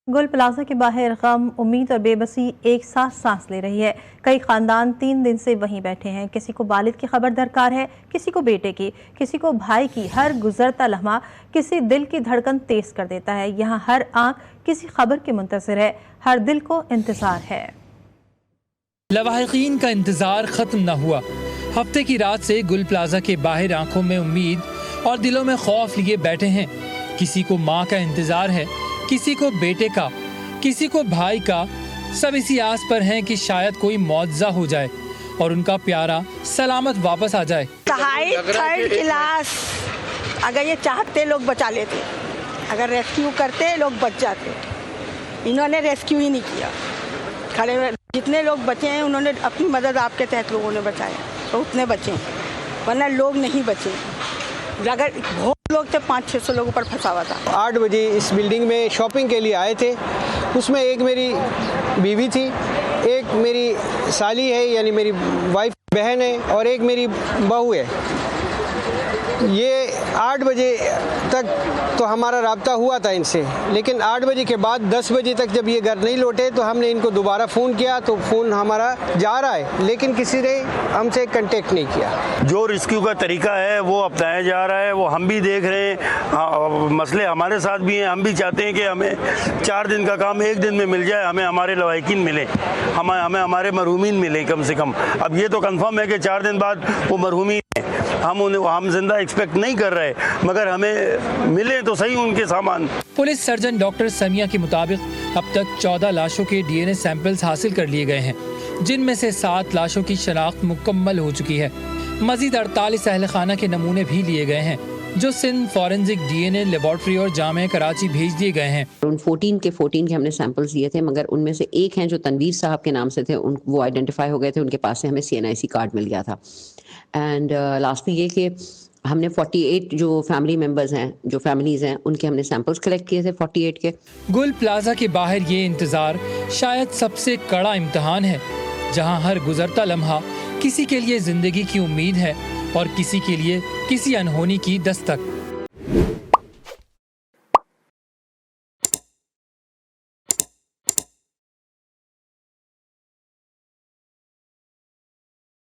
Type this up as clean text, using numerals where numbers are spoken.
गुल प्लाजा के बाहर गम, उम्मीद और बेबसी एक साथ सांस ले रही है। कई खानदान 3 दिन से वहीं बैठे हैं। किसी को वालिद की खबर दरकार है, किसी को बेटे की, किसी को भाई की। हर गुजरता लम्हा किसी दिल की धड़कन तेज कर देता है। यहाँ हर आंख किसी खबर की मुंतज़िर है, हर दिल को इंतजार है। लवाहिकीन का इंतजार खत्म न हुआ। हफ्ते की रात से गुल प्लाजा के बाहर आंखों में उम्मीद और दिलों में खौफ लिए बैठे हैं। किसी को माँ का इंतजार है, किसी को बेटे का, किसी को भाई का। सब इसी आस पर हैं कि शायद कोई मौजज़ा हो जाए और उनका प्यारा सलामत वापस आ जाए। थर्ड क्लास अगर ये चाहते लोग बचा लेते, अगर रेस्क्यू करते लोग बच जाते। इन्होंने रेस्क्यू ही नहीं किया। खड़े हुए जितने लोग बचे हैं उन्होंने अपनी मदद आपके तहत लोगों ने बचाया, तो उतने बचे, वरना लोग नहीं बचे। अगर बहुत लोग थे, 500-600 लोगों पर फंसा हुआ था। 8 बजे इस बिल्डिंग में शॉपिंग के लिए आए थे। उसमें एक मेरी बीवी थी, एक मेरी साली है यानी मेरी वाइफ बहन है, और एक मेरी बहू है। ये 8 बजे तक तो हमारा राब्ता हुआ था इनसे, लेकिन 8 बजे के बाद 10 बजे तक जब ये घर नहीं लौटे तो हमने इनको दोबारा फ़ोन किया, तो फ़ोन हमारा जा रहा है, लेकिन किसी ने हमसे कांटेक्ट नहीं किया। जो रेस्क्यू का तरीका है वो अपनाया जा रहा है, वो हम भी देख रहे हैं। मसले हमारे साथ भी हैं। हम भी चाहते हैं कि हमें 4 दिन का काम 1 दिन में मिल जाए, हमें हमारे लवाहिकीन मिले, हमें हमारे मरहूमीन मिले कम से कम। अब ये तो कंफर्म है कि 4 दिन बाद वो मरहूमीन हैं। हम जिंदा एक्सपेक्ट नहीं कर रहे, मगर हमें मिले तो सही उनके सामान। पुलिस सर्जन डॉक्टर समिया के मुताबिक अब तक 14 लाशों के DNA सैंपल्स हासिल कर लिए गए हैं, जिनमें से 7 लाशों की शनाख्त मुकम्मल हो चुकी है। मजीद 48 अहल खाना के नमूने भी लिए गए हैं, जो सिंध फॉरेंसिक DNA लेबॉर्ट्री और जामे कराची भेज दिए गए हैं। उन 14 के हमने सैंपल्स दिए थे, मगर उनमें से एक हैं जो तनवीर साहब के नाम से थे, वो आइडेंटिफाई हो गए थे। उनके पास से हमें CNIC कार्ड मिल गया था। एंड लास्ट में ये कि हमने 48 जो फैमिली मेंबर्स हैं, जो फैमिलीज हैं, उनके हमने सैंपल्स कलेक्ट किए थे 48 के। गुल प्लाजा के बाहर ये इंतजार शायद सबसे कड़ा इम्तिहान है, जहां हर गुजरता लम्हा किसी के लिए जिंदगी की उम्मीद है और किसी के लिए किसी अनहोनी की दस्तक।